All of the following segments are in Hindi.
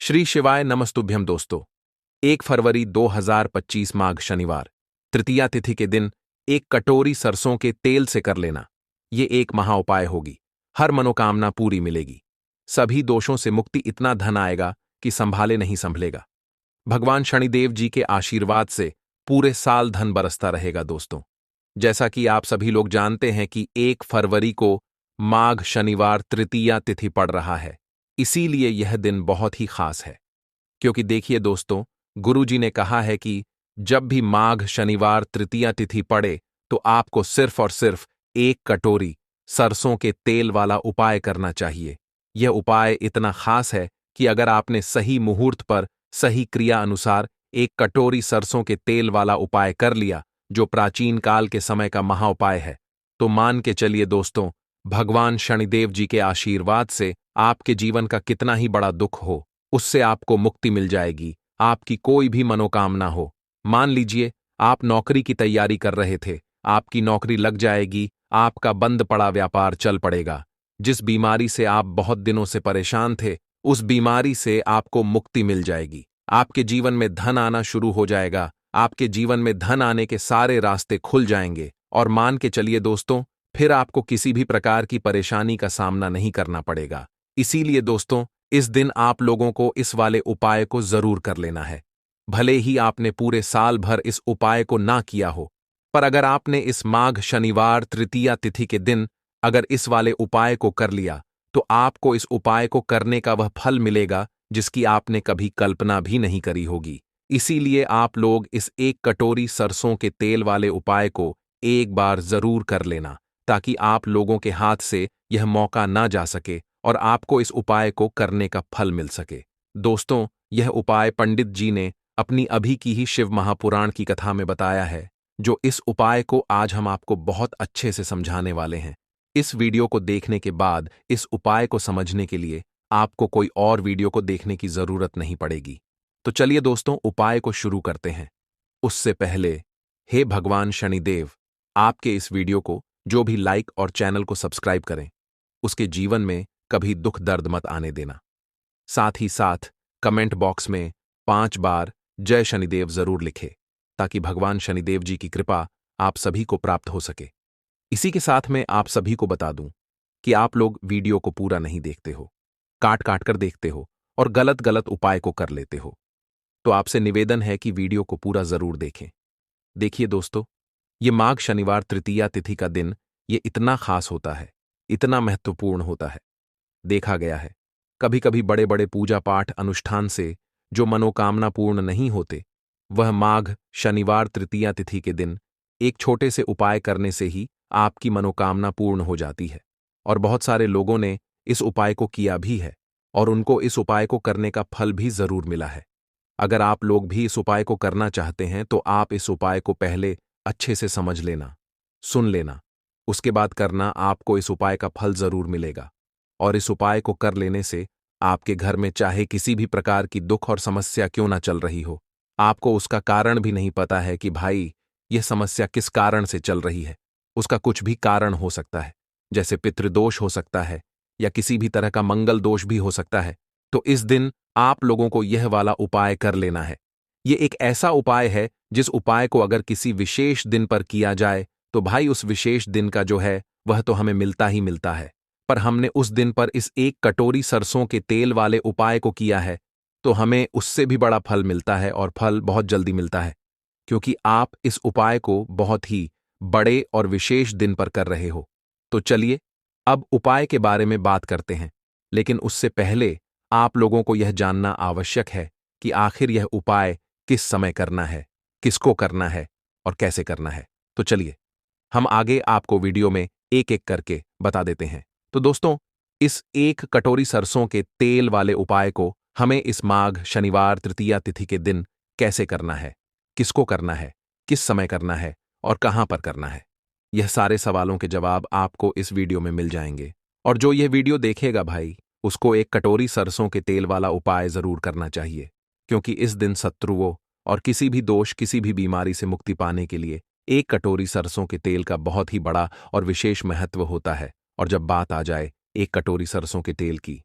श्री शिवाय नमस्तुभ्यम दोस्तों। 1 फरवरी 2025 माघ शनिवार तृतीया तिथि के दिन एक कटोरी सरसों के तेल से कर लेना, ये एक महाउपाय होगी। हर मनोकामना पूरी मिलेगी, सभी दोषों से मुक्ति, इतना धन आएगा कि संभाले नहीं संभलेगा। भगवान शनिदेव जी के आशीर्वाद से पूरे साल धन बरसता रहेगा दोस्तों। जैसा कि आप सभी लोग जानते हैं कि 1 फरवरी को माघ शनिवार तृतीया तिथि पड़ रहा है, इसीलिए यह दिन बहुत ही खास है। क्योंकि देखिए दोस्तों, गुरुजी ने कहा है कि जब भी माघ शनिवार तृतीया तिथि पड़े तो आपको सिर्फ और सिर्फ 1 कटोरी सरसों के तेल वाला उपाय करना चाहिए। यह उपाय इतना खास है कि अगर आपने सही मुहूर्त पर सही क्रिया अनुसार 1 कटोरी सरसों के तेल वाला उपाय कर लिया, जो प्राचीन काल के समय का महाउपाय है, तो मान के चलिए दोस्तों, भगवान शनिदेव जी के आशीर्वाद से आपके जीवन का कितना ही बड़ा दुख हो, उससे आपको मुक्ति मिल जाएगी। आपकी कोई भी मनोकामना हो, मान लीजिए आप नौकरी की तैयारी कर रहे थे, आपकी नौकरी लग जाएगी, आपका बंद पड़ा व्यापार चल पड़ेगा। जिस बीमारी से आप बहुत दिनों से परेशान थे, उस बीमारी से आपको मुक्ति मिल जाएगी। आपके जीवन में धन आना शुरू हो जाएगा, आपके जीवन में धन आने के सारे रास्ते खुल जाएंगे। और मान के चलिए दोस्तों, फिर आपको किसी भी प्रकार की परेशानी का सामना नहीं करना पड़ेगा। इसीलिए दोस्तों, इस दिन आप लोगों को इस वाले उपाय को जरूर कर लेना है। भले ही आपने पूरे साल भर इस उपाय को ना किया हो, पर अगर आपने इस माघ शनिवार तृतीया तिथि के दिन अगर इस वाले उपाय को कर लिया, तो आपको इस उपाय को करने का वह फल मिलेगा जिसकी आपने कभी कल्पना भी नहीं करी होगी। इसीलिए आप लोग इस 1 कटोरी सरसों के तेल वाले उपाय को एक बार जरूर कर लेना, ताकि आप लोगों के हाथ से यह मौका ना जा सके और आपको इस उपाय को करने का फल मिल सके। दोस्तों, यह उपाय पंडित जी ने अपनी अभी की ही शिव महापुराण की कथा में बताया है, जो इस उपाय को आज हम आपको बहुत अच्छे से समझाने वाले हैं। इस वीडियो को देखने के बाद इस उपाय को समझने के लिए आपको कोई और वीडियो को देखने की जरूरत नहीं पड़ेगी। तो चलिए दोस्तों, उपाय को शुरू करते हैं। उससे पहले, हे भगवान शनिदेव, आपके इस वीडियो को जो भी लाइक और चैनल को सब्सक्राइब करें, उसके जीवन में कभी दुख दर्द मत आने देना। साथ ही साथ कमेंट बॉक्स में 5 बार जय शनिदेव जरूर लिखें, ताकि भगवान शनिदेव जी की कृपा आप सभी को प्राप्त हो सके। इसी के साथ में आप सभी को बता दूं कि आप लोग वीडियो को पूरा नहीं देखते हो, काट काट कर देखते हो और गलत गलत उपाय को कर लेते हो। तो आपसे निवेदन है कि वीडियो को पूरा जरूर देखें। देखिए दोस्तों, ये माघ शनिवार तृतीया तिथि का दिन ये इतना खास होता है, इतना महत्वपूर्ण होता है। देखा गया है, कभी कभी बड़े बड़े पूजा पाठ अनुष्ठान से जो मनोकामना पूर्ण नहीं होते, वह माघ शनिवार तृतीया तिथि के दिन एक छोटे से उपाय करने से ही आपकी मनोकामना पूर्ण हो जाती है। और बहुत सारे लोगों ने इस उपाय को किया भी है और उनको इस उपाय को करने का फल भी जरूर मिला है। अगर आप लोग भी इस उपाय को करना चाहते हैं तो आप इस उपाय को पहले अच्छे से समझ लेना, सुन लेना, उसके बाद करना, आपको इस उपाय का फल जरूर मिलेगा। और इस उपाय को कर लेने से आपके घर में चाहे किसी भी प्रकार की दुख और समस्या क्यों ना चल रही हो, आपको उसका कारण भी नहीं पता है कि भाई यह समस्या किस कारण से चल रही है, उसका कुछ भी कारण हो सकता है, जैसे पितृदोष हो सकता है या किसी भी तरह का मंगल दोष भी हो सकता है। तो इस दिन आप लोगों को यह वाला उपाय कर लेना है। यह एक ऐसा उपाय है जिस उपाय को अगर किसी विशेष दिन पर किया जाए तो भाई उस विशेष दिन का जो है वह तो हमें मिलता ही मिलता है। पर हमने उस दिन पर इस 1 कटोरी सरसों के तेल वाले उपाय को किया है तो हमें उससे भी बड़ा फल मिलता है, और फल बहुत जल्दी मिलता है, क्योंकि आप इस उपाय को बहुत ही बड़े और विशेष दिन पर कर रहे हो। तो चलिए अब उपाय के बारे में बात करते हैं, लेकिन उससे पहले आप लोगों को यह जानना आवश्यक है कि आखिर यह उपाय किस समय करना है, किसको करना है और कैसे करना है। तो चलिए हम आगे आपको वीडियो में एक एक करके बता देते हैं। तो दोस्तों, इस 1 कटोरी सरसों के तेल वाले उपाय को हमें इस माघ शनिवार तृतीया तिथि के दिन कैसे करना है, किसको करना है, किस समय करना है और कहां पर करना है, यह सारे सवालों के जवाब आपको इस वीडियो में मिल जाएंगे। और जो यह वीडियो देखेगा भाई, उसको 1 कटोरी सरसों के तेल वाला उपाय जरूर करना चाहिए, क्योंकि इस दिन शत्रुओं और किसी भी दोष, किसी भी बीमारी से मुक्ति पाने के लिए 1 कटोरी सरसों के तेल का बहुत ही बड़ा और विशेष महत्व होता है। और जब बात आ जाए 1 कटोरी सरसों के तेल की,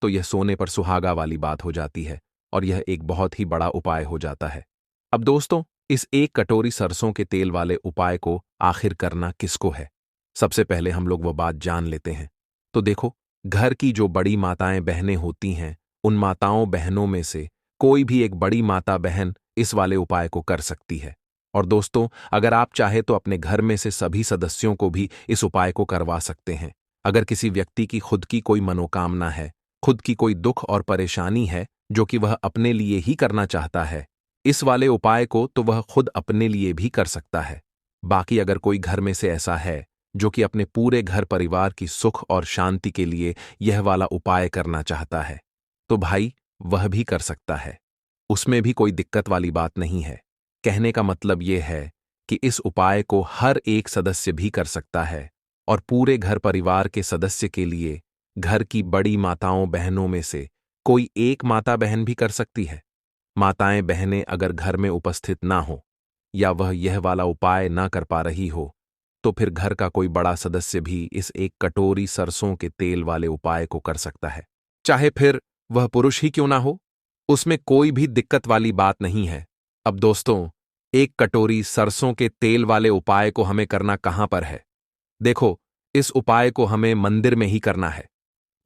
तो यह सोने पर सुहागा वाली बात हो जाती है और यह एक बहुत ही बड़ा उपाय हो जाता है। अब दोस्तों, इस एक कटोरी सरसों के तेल वाले उपाय को आखिर करना किसको है? सबसे पहले हम लोग वो बात जान लेते हैं। तो देखो, घर की जो बड़ी माताएं बहनें होती हैं, उन माताओं बहनों में से कोई भी एक बड़ी माता बहन इस वाले उपाय को कर सकती है। और दोस्तों, अगर आप चाहे तो अपने घर में से सभी सदस्यों को भी इस उपाय को करवा सकते हैं। अगर किसी व्यक्ति की खुद की कोई मनोकामना है, खुद की कोई दुख और परेशानी है जो कि वह अपने लिए ही करना चाहता है, इस वाले उपाय को तो वह खुद अपने लिए भी कर सकता है। बाकी अगर कोई घर में से ऐसा है जो कि अपने पूरे घर परिवार की सुख और शांति के लिए यह वाला उपाय करना चाहता है, तो भाई वह भी कर सकता है। उसमें भी कोई दिक्कत वाली बात नहीं है। कहने का मतलब यह है कि इस उपाय को हर एक सदस्य भी कर सकता है और पूरे घर परिवार के सदस्य के लिए घर की बड़ी माताओं बहनों में से कोई एक माता बहन भी कर सकती है। माताएं बहनें अगर घर में उपस्थित ना हो या वह यह वाला उपाय ना कर पा रही हो, तो फिर घर का कोई बड़ा सदस्य भी इस एक कटोरी सरसों के तेल वाले उपाय को कर सकता है। चाहे फिर वह पुरुष ही क्यों ना हो, उसमें कोई भी दिक्कत वाली बात नहीं है। अब दोस्तों, एक कटोरी सरसों के तेल वाले उपाय को हमें करना कहां पर है? देखो, इस उपाय को हमें मंदिर में ही करना है।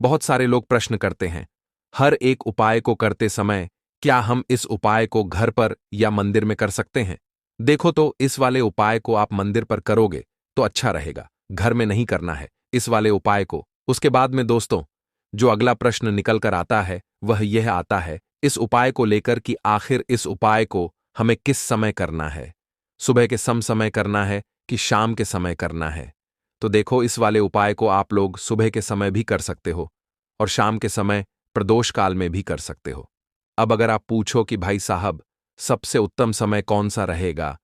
बहुत सारे लोग प्रश्न करते हैं, हर एक उपाय को करते समय क्या हम इस उपाय को घर पर या मंदिर में कर सकते हैं? देखो, तो इस वाले उपाय को आप मंदिर पर करोगे तो अच्छा रहेगा, घर में नहीं करना है इस वाले उपाय को। उसके बाद में दोस्तों, जो अगला प्रश्न निकल कर आता है वह यह आता है इस उपाय को लेकर कि आखिर इस उपाय को हमें किस समय करना है? सुबह के समय करना है कि शाम के समय करना है? तो देखो, इस वाले उपाय को आप लोग सुबह के समय भी कर सकते हो और शाम के समय प्रदोष काल में भी कर सकते हो। अब अगर आप पूछो कि भाई साहब, सबसे उत्तम समय कौन सा रहेगा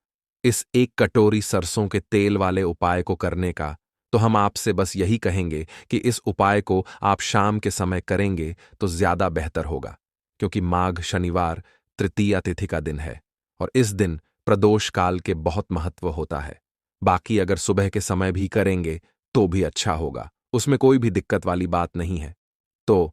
इस एक कटोरी सरसों के तेल वाले उपाय को करने का, तो हम आपसे बस यही कहेंगे कि इस उपाय को आप शाम के समय करेंगे तो ज्यादा बेहतर होगा, क्योंकि माघ शनिवार तृतीया तिथि का दिन है और इस दिन प्रदोष काल के बहुत महत्व होता है। बाकी अगर सुबह के समय भी करेंगे तो भी अच्छा होगा, उसमें कोई भी दिक्कत वाली बात नहीं है। तो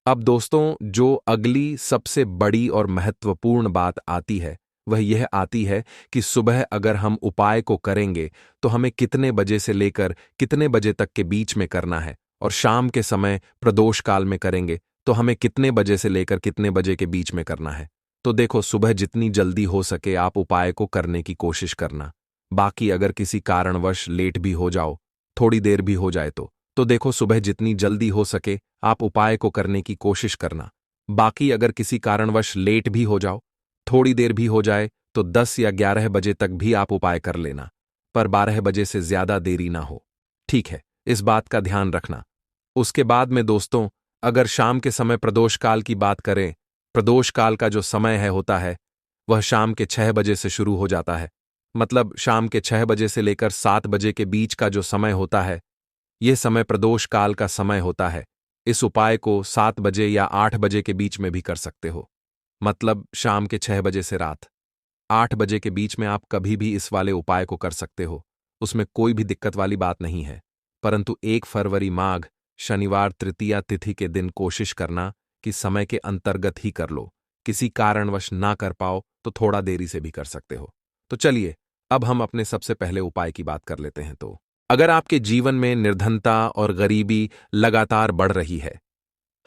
अब दोस्तों, जो अगली सबसे बड़ी और महत्वपूर्ण बात आती है वह यह आती है कि सुबह अगर हम उपाय को करेंगे तो हमें कितने बजे से लेकर कितने बजे तक के बीच में करना है, और शाम के समय प्रदोष काल में करेंगे तो हमें कितने बजे से लेकर कितने बजे के बीच में करना है। तो देखो, सुबह जितनी जल्दी हो सके आप उपाय को करने की कोशिश करना। बाकी अगर किसी कारणवश लेट भी हो जाओ, थोड़ी देर भी हो जाए तो देखो, सुबह जितनी जल्दी हो सके आप उपाय को करने की कोशिश करना। बाकी अगर किसी कारणवश लेट भी हो जाओ, थोड़ी देर भी हो जाए, तो 10 या 11 बजे तक भी आप उपाय कर लेना, पर 12 बजे से ज्यादा देरी ना हो। ठीक है, इस बात का ध्यान रखना। उसके बाद में दोस्तों, अगर शाम के समय प्रदोष काल की बात करें, प्रदोष काल का जो समय होता है वह शाम के 6 बजे से शुरू हो जाता है। मतलब शाम के 6 बजे से लेकर 7 बजे के बीच का जो समय होता है, यह समय प्रदोष काल का समय होता है। इस उपाय को 7 बजे या 8 बजे के बीच में भी कर सकते हो। मतलब शाम के 6 बजे से रात 8 बजे के बीच में आप कभी भी इस वाले उपाय को कर सकते हो, उसमें कोई भी दिक्कत वाली बात नहीं है। परंतु 1 फरवरी माघ शनिवार तृतीया तिथि के दिन कोशिश करना कि समय के अंतर्गत ही कर लो। किसी कारणवश ना कर पाओ तो थोड़ा देरी से भी कर सकते हो। तो चलिए, अब हम अपने सबसे पहले उपाय की बात कर लेते हैं। तो अगर आपके जीवन में निर्धनता और गरीबी लगातार बढ़ रही है,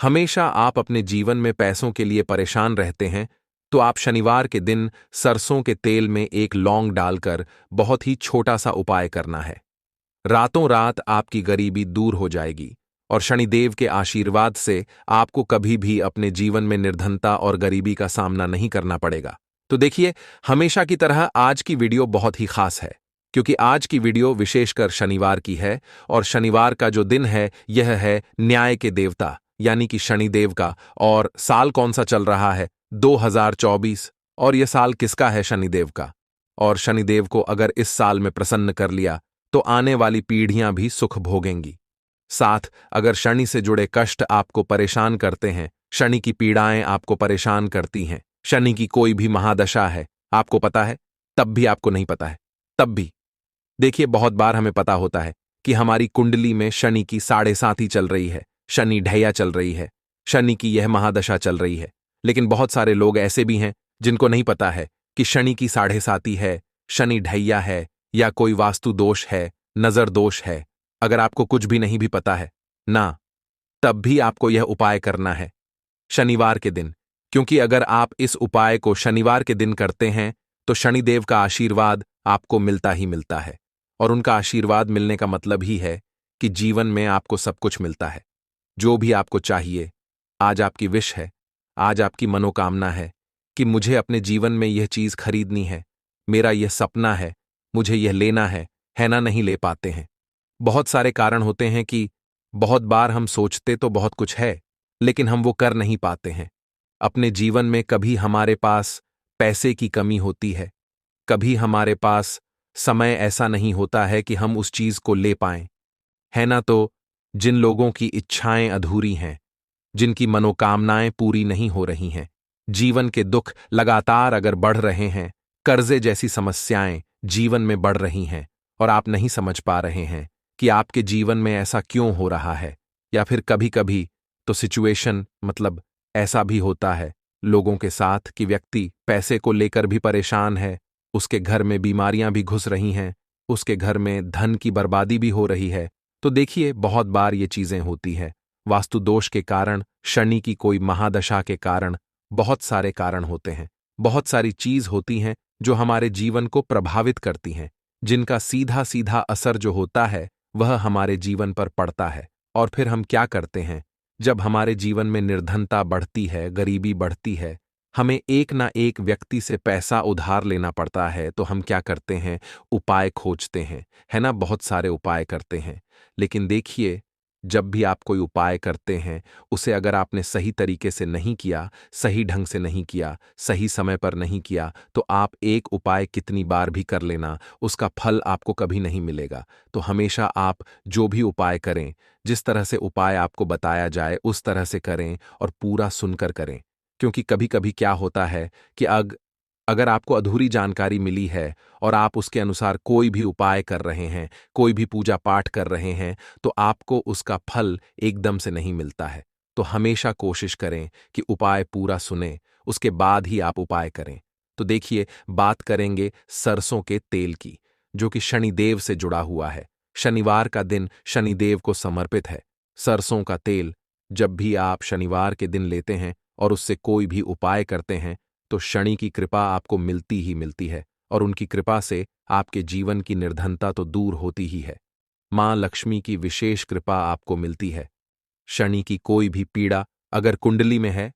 हमेशा आप अपने जीवन में पैसों के लिए परेशान रहते हैं, तो आप शनिवार के दिन सरसों के तेल में एक लौंग डालकर बहुत ही छोटा सा उपाय करना है। रातों रात आपकी गरीबी दूर हो जाएगी और शनिदेव के आशीर्वाद से आपको कभी भी अपने जीवन में निर्धनता और गरीबी का सामना नहीं करना पड़ेगा। तो देखिए, हमेशा की तरह आज की वीडियो बहुत ही खास है, क्योंकि आज की वीडियो विशेषकर शनिवार की है और शनिवार का जो दिन है यह है न्याय के देवता यानी कि शनिदेव का। और साल कौन सा चल रहा है? 2024। और यह साल किसका है? शनिदेव का। और शनिदेव को अगर इस साल में प्रसन्न कर लिया तो आने वाली पीढ़ियां भी सुख भोगेंगी। साथ अगर शनि से जुड़े कष्ट आपको परेशान करते हैं, शनि की पीड़ाएं आपको परेशान करती हैं, शनि की कोई भी महादशा है, आपको पता है तब भी आपको नहीं पता है, तब भी देखिए, बहुत बार हमें पता होता है कि हमारी कुंडली में शनि की 7.5 चल रही है, शनि ढैया चल रही है, शनि की यह महादशा चल रही है। लेकिन बहुत सारे लोग ऐसे भी हैं जिनको नहीं पता है कि शनि की साढ़े साती है, शनि ढैया है, या कोई वास्तु दोष है, नजर दोष है। अगर आपको कुछ भी नहीं भी पता है ना, तब भी आपको यह उपाय करना है शनिवार के दिन। क्योंकि अगर आप इस उपाय को शनिवार के दिन करते हैं तो शनिदेव का आशीर्वाद आपको मिलता ही मिलता है। और उनका आशीर्वाद मिलने का मतलब ही है कि जीवन में आपको सब कुछ मिलता है, जो भी आपको चाहिए। आज आपकी विश है, आज आपकी मनोकामना है कि मुझे अपने जीवन में यह चीज खरीदनी है, मेरा यह सपना है, मुझे यह लेना है ना, नहीं ले पाते हैं। बहुत सारे कारण होते हैं कि बहुत बार हम सोचते तो बहुत कुछ है, लेकिन हम वो कर नहीं पाते हैं। अपने जीवन में कभी हमारे पास पैसे की कमी होती है, कभी हमारे पास समय ऐसा नहीं होता है कि हम उस चीज को ले पाएं, है ना। तो जिन लोगों की इच्छाएं अधूरी हैं, जिनकी मनोकामनाएं पूरी नहीं हो रही हैं, जीवन के दुख लगातार अगर बढ़ रहे हैं, कर्जे जैसी समस्याएं जीवन में बढ़ रही हैं, और आप नहीं समझ पा रहे हैं कि आपके जीवन में ऐसा क्यों हो रहा है, या फिर कभी कभी तो सिचुएशन मतलब ऐसा भी होता है लोगों के साथ कि व्यक्ति पैसे को लेकर भी परेशान है, उसके घर में बीमारियां भी घुस रही हैं, उसके घर में धन की बर्बादी भी हो रही है। तो देखिए, बहुत बार ये चीजें होती हैं वास्तु दोष के कारण, शनि की कोई महादशा के कारण। बहुत सारे कारण होते हैं, बहुत सारी चीज होती हैं जो हमारे जीवन को प्रभावित करती हैं, जिनका सीधा सीधा असर जो होता है वह हमारे जीवन पर पड़ता है। और फिर हम क्या करते हैं, जब हमारे जीवन में निर्धनता बढ़ती है, गरीबी बढ़ती है, हमें एक ना एक व्यक्ति से पैसा उधार लेना पड़ता है, तो हम क्या करते हैं, उपाय खोजते हैं, है ना। बहुत सारे उपाय करते हैं। लेकिन देखिए, जब भी आप कोई उपाय करते हैं, उसे अगर आपने सही तरीके से नहीं किया, सही ढंग से नहीं किया, सही समय पर नहीं किया, तो आप एक उपाय कितनी बार भी कर लेना, उसका फल आपको कभी नहीं मिलेगा। तो हमेशा आप जो भी उपाय करें, जिस तरह से उपाय आपको बताया जाए उस तरह से करें, और पूरा सुनकर करें। क्योंकि कभी कभी क्या होता है कि अगर आपको अधूरी जानकारी मिली है और आप उसके अनुसार कोई भी उपाय कर रहे हैं, कोई भी पूजा पाठ कर रहे हैं, तो आपको उसका फल एकदम से नहीं मिलता है। तो हमेशा कोशिश करें कि उपाय पूरा सुने, उसके बाद ही आप उपाय करें। तो देखिए, बात करेंगे सरसों के तेल की, जो कि शनिदेव से जुड़ा हुआ है। शनिवार का दिन शनिदेव को समर्पित है। सरसों का तेल जब भी आप शनिवार के दिन लेते हैं और उससे कोई भी उपाय करते हैं, तो शनि की कृपा आपको मिलती ही मिलती है, और उनकी कृपा से आपके जीवन की निर्धनता तो दूर होती ही है। मां लक्ष्मी की विशेष कृपा आपको मिलती है। शनि की कोई भी पीड़ा अगर कुंडली में है,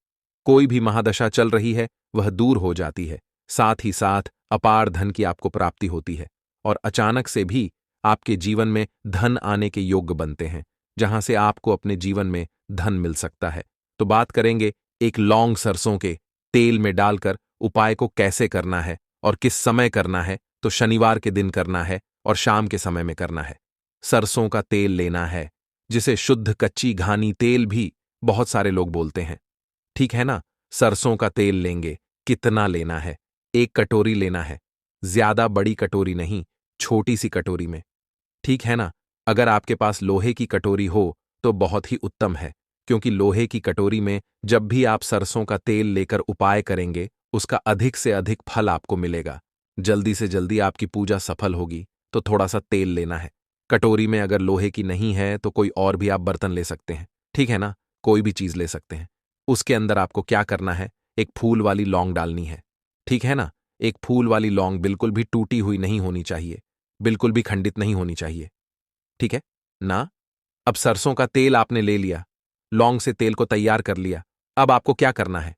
कोई भी महादशा चल रही है, वह दूर हो जाती है। साथ ही साथ अपार धन की आपको प्राप्ति होती है, और अचानक से भी आपके जीवन में धन आने के योग्य बनते हैं, जहां से आपको अपने जीवन में धन मिल सकता है। तो बात करेंगे एक लौंग सरसों के तेल में डालकर उपाय को कैसे करना है और किस समय करना है। तो शनिवार के दिन करना है और शाम के समय में करना है। सरसों का तेल लेना है, जिसे शुद्ध कच्ची घानी तेल भी बहुत सारे लोग बोलते हैं, ठीक है ना। सरसों का तेल लेंगे, कितना लेना है, 1 कटोरी लेना है, ज्यादा बड़ी कटोरी नहीं, छोटी सी कटोरी में, ठीक है ना। अगर आपके पास लोहे की कटोरी हो तो बहुत ही उत्तम है, क्योंकि लोहे की कटोरी में जब भी आप सरसों का तेल लेकर उपाय करेंगे, उसका अधिक से अधिक फल आपको मिलेगा, जल्दी से जल्दी आपकी पूजा सफल होगी। तो थोड़ा सा तेल लेना है। कटोरी में अगर लोहे की नहीं है तो कोई और भी आप बर्तन ले सकते हैं, ठीक है ना, कोई भी चीज ले सकते हैं। उसके अंदर आपको क्या करना है, एक फूल वाली लौंग डालनी है, ठीक है ना। एक फूल वाली लौंग बिल्कुल भी टूटी हुई नहीं होनी चाहिए, बिल्कुल भी खंडित नहीं होनी चाहिए, ठीक है ना। अब सरसों का तेल आपने ले लिया, लौंग से तेल को तैयार कर लिया। अब आपको क्या करना है,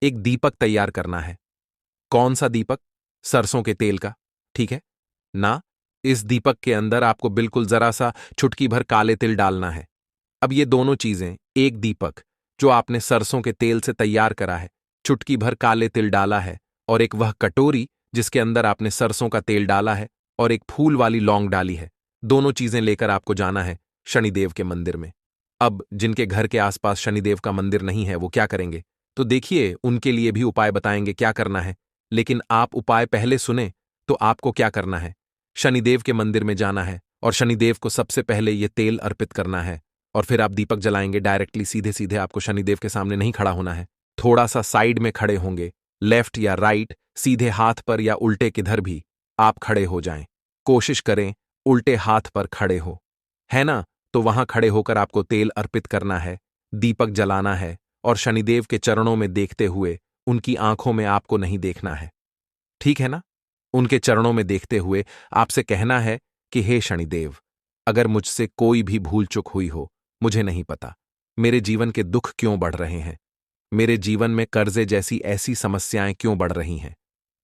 एक दीपक तैयार करना है। कौन सा दीपक, सरसों के तेल का, ठीक है ना। इस दीपक के अंदर आपको बिल्कुल जरा सा चुटकी भर काले तिल डालना है। अब ये दोनों चीजें, एक दीपक जो आपने सरसों के तेल से तैयार करा है, चुटकी भर काले तिल डाला है, और एक वह कटोरी जिसके अंदर आपने सरसों का तेल डाला है और एक फूल वाली लौंग डाली है, दोनों चीजें लेकर आपको जाना है शनिदेव के मंदिर में। अब जिनके घर के आसपास शनिदेव का मंदिर नहीं है वो क्या करेंगे, तो देखिए उनके लिए भी उपाय बताएंगे क्या करना है। लेकिन आप उपाय पहले सुने, तो आपको क्या करना है, शनिदेव के मंदिर में जाना है और शनिदेव को सबसे पहले ये तेल अर्पित करना है। और फिर आप दीपक जलाएंगे। डायरेक्टली सीधे सीधे आपको शनिदेव के सामने नहीं खड़ा होना है, थोड़ा सा साइड में खड़े होंगे, लेफ्ट या राइट, सीधे हाथ पर या उल्टे किधर भी आप खड़े हो जाएं। कोशिश करें उल्टे हाथ पर खड़े हो, है ना? तो वहां खड़े होकर आपको तेल अर्पित करना है, दीपक जलाना है और शनिदेव के चरणों में देखते हुए, उनकी आंखों में आपको नहीं देखना है, ठीक है ना? उनके चरणों में देखते हुए आपसे कहना है कि हे शनिदेव, अगर मुझसे कोई भी भूल चूक हुई हो, मुझे नहीं पता। मेरे जीवन के दुख क्यों बढ़ रहे हैं? मेरे जीवन में कर्जे जैसी ऐसी समस्याएं क्यों बढ़ रही हैं?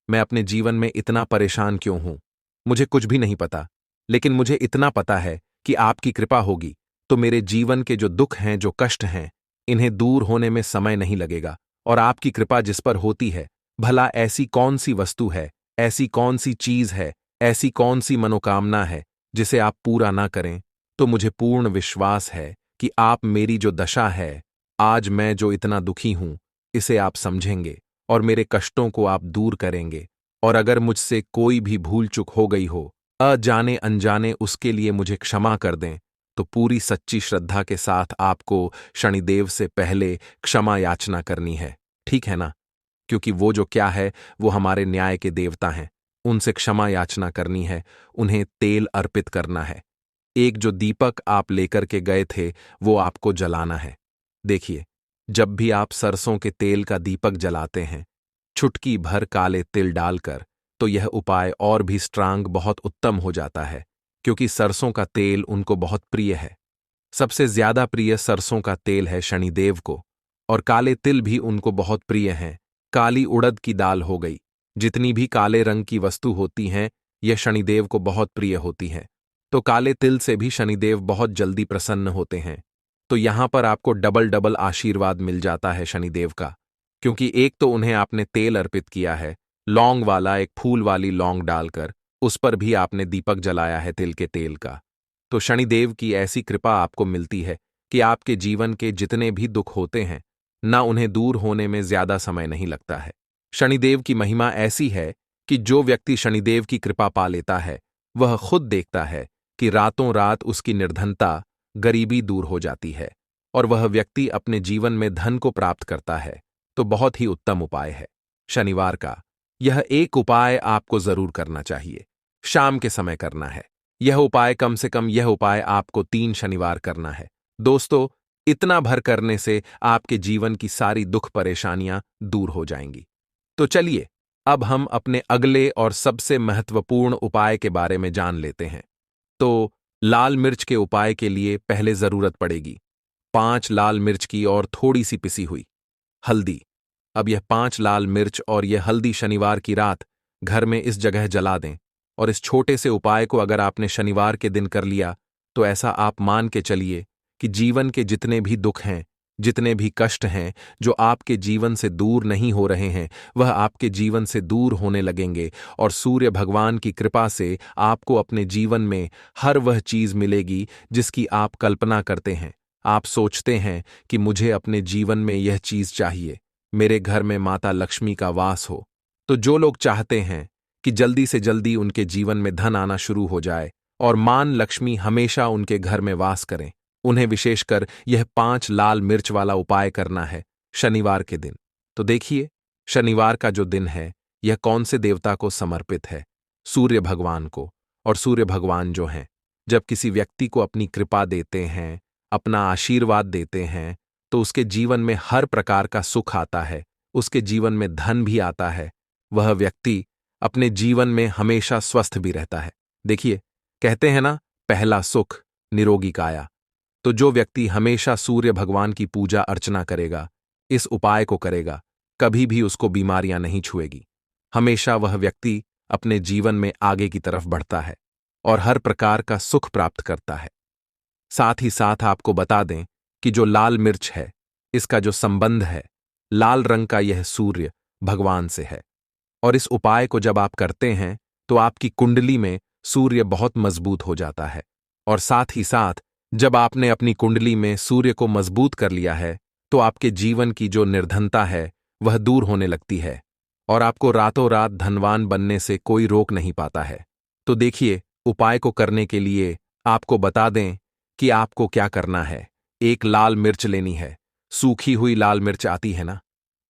मैं अपने जीवन में इतना परेशान क्यों हूं? मुझे कुछ भी नहीं पता, लेकिन मुझे इतना पता है कि आपकी कृपा होगी तो मेरे जीवन के जो दुख हैं, जो कष्ट हैं, इन्हें दूर होने में समय नहीं लगेगा। और आपकी कृपा जिस पर होती है, भला ऐसी कौन सी वस्तु है, ऐसी कौन सी चीज है, ऐसी कौन सी मनोकामना है जिसे आप पूरा ना करें? तो मुझे पूर्ण विश्वास है कि आप मेरी जो दशा है, आज मैं जो इतना दुखी हूं, इसे आप समझेंगे और मेरे कष्टों को आप दूर करेंगे। और अगर मुझसे कोई भी भूल चूक हो गई हो, अजाने अनजाने, उसके लिए मुझे क्षमा कर दें। तो पूरी सच्ची श्रद्धा के साथ आपको शनिदेव से पहले क्षमा याचना करनी है, ठीक है ना? क्योंकि वो जो क्या है, वो हमारे न्याय के देवता हैं। उनसे क्षमा याचना करनी है, उन्हें तेल अर्पित करना है। एक जो दीपक आप लेकर के गए थे, वो आपको जलाना है। देखिए, जब भी आप सरसों के तेल का दीपक जलाते हैं, चुटकी भर काले तिल डालकर, तो यह उपाय और भी स्ट्रांग, बहुत उत्तम हो जाता है, क्योंकि सरसों का तेल उनको बहुत प्रिय है। सबसे ज्यादा प्रिय सरसों का तेल है शनिदेव को, और काले तिल भी उनको बहुत प्रिय हैं। काली उड़द की दाल हो गई, जितनी भी काले रंग की वस्तु होती हैं, यह शनिदेव को बहुत प्रिय होती हैं। तो काले तिल से भी शनिदेव बहुत जल्दी प्रसन्न होते हैं। तो यहां पर आपको डबल डबल आशीर्वाद मिल जाता है शनिदेव का, क्योंकि एक तो उन्हें आपने तेल अर्पित किया है, लौंग वाला, एक फूल वाली लौंग डालकर, उस पर भी आपने दीपक जलाया है तिल के तेल का। तो शनिदेव की ऐसी कृपा आपको मिलती है कि आपके जीवन के जितने भी दुख होते हैं ना, उन्हें दूर होने में ज्यादा समय नहीं लगता है। शनिदेव की महिमा ऐसी है कि जो व्यक्ति शनिदेव की कृपा पा लेता है, वह खुद देखता है कि रातों रात उसकी निर्धनता, गरीबी दूर हो जाती है और वह व्यक्ति अपने जीवन में धन को प्राप्त करता है। तो बहुत ही उत्तम उपाय है शनिवार का। यह एक उपाय आपको जरूर करना चाहिए, शाम के समय करना है। यह उपाय कम से कम, यह उपाय आपको 3 शनिवार करना है। दोस्तों, इतना भर करने से आपके जीवन की सारी दुख परेशानियां दूर हो जाएंगी। तो चलिए, अब हम अपने अगले और सबसे महत्वपूर्ण उपाय के बारे में जान लेते हैं। तो लाल मिर्च के उपाय के लिए पहले जरूरत पड़ेगी 5 लाल मिर्च की और थोड़ी सी पिसी हुई हल्दी। अब यह 5 लाल मिर्च और यह हल्दी शनिवार की रात घर में इस जगह जला दें। और इस छोटे से उपाय को अगर आपने शनिवार के दिन कर लिया, तो ऐसा आप मान के चलिए कि जीवन के जितने भी दुख हैं, जितने भी कष्ट हैं, जो आपके जीवन से दूर नहीं हो रहे हैं, वह आपके जीवन से दूर होने लगेंगे। और सूर्य भगवान की कृपा से आपको अपने जीवन में हर वह चीज मिलेगी जिसकी आप कल्पना करते हैं। आप सोचते हैं कि मुझे अपने जीवन में यह चीज चाहिए, मेरे घर में माता लक्ष्मी का वास हो। तो जो लोग चाहते हैं कि जल्दी से जल्दी उनके जीवन में धन आना शुरू हो जाए और मान लक्ष्मी हमेशा उनके घर में वास करें, उन्हें विशेषकर यह 5 लाल मिर्च वाला उपाय करना है शनिवार के दिन। तो देखिए, शनिवार का जो दिन है, यह कौन से देवता को समर्पित है? सूर्य भगवान को। और सूर्य भगवान जो हैं, जब किसी व्यक्ति को अपनी कृपा देते हैं, अपना आशीर्वाद देते हैं, तो उसके जीवन में हर प्रकार का सुख आता है, उसके जीवन में धन भी आता है। वह व्यक्ति अपने जीवन में हमेशा स्वस्थ भी रहता है। देखिए, कहते हैं ना, पहला सुख निरोगी काया। तो जो व्यक्ति हमेशा सूर्य भगवान की पूजा अर्चना करेगा, इस उपाय को करेगा, कभी भी उसको बीमारियां नहीं छुएगी। हमेशा वह व्यक्ति अपने जीवन में आगे की तरफ बढ़ता है और हर प्रकार का सुख प्राप्त करता है। साथ ही साथ आपको बता दें कि जो लाल मिर्च है, इसका जो संबंध है, लाल रंग का यह सूर्य भगवान से है। और इस उपाय को जब आप करते हैं, तो आपकी कुंडली में सूर्य बहुत मजबूत हो जाता है। और साथ ही साथ जब आपने अपनी कुंडली में सूर्य को मजबूत कर लिया है, तो आपके जीवन की जो निर्धनता है, वह दूर होने लगती है और आपको रातों रात धनवान बनने से कोई रोक नहीं पाता है। तो देखिए, उपाय को करने के लिए आपको बता दें कि आपको क्या करना है। एक लाल मिर्च लेनी है। सूखी हुई लाल मिर्च आती है ना,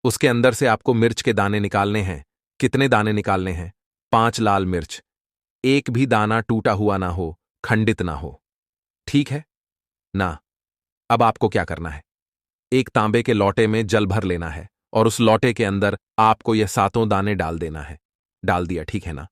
उसके अंदर से आपको मिर्च के दाने निकालने हैं। कितने दाने निकालने हैं? 5 लाल मिर्च। एक भी दाना टूटा हुआ ना हो, खंडित ना हो। ठीक है ना? अब आपको क्या करना है? एक तांबे के लोटे में जल भर लेना है और उस लोटे के अंदर आपको यह 7 दाने डाल देना है। डाल दिया, ठीक है ना?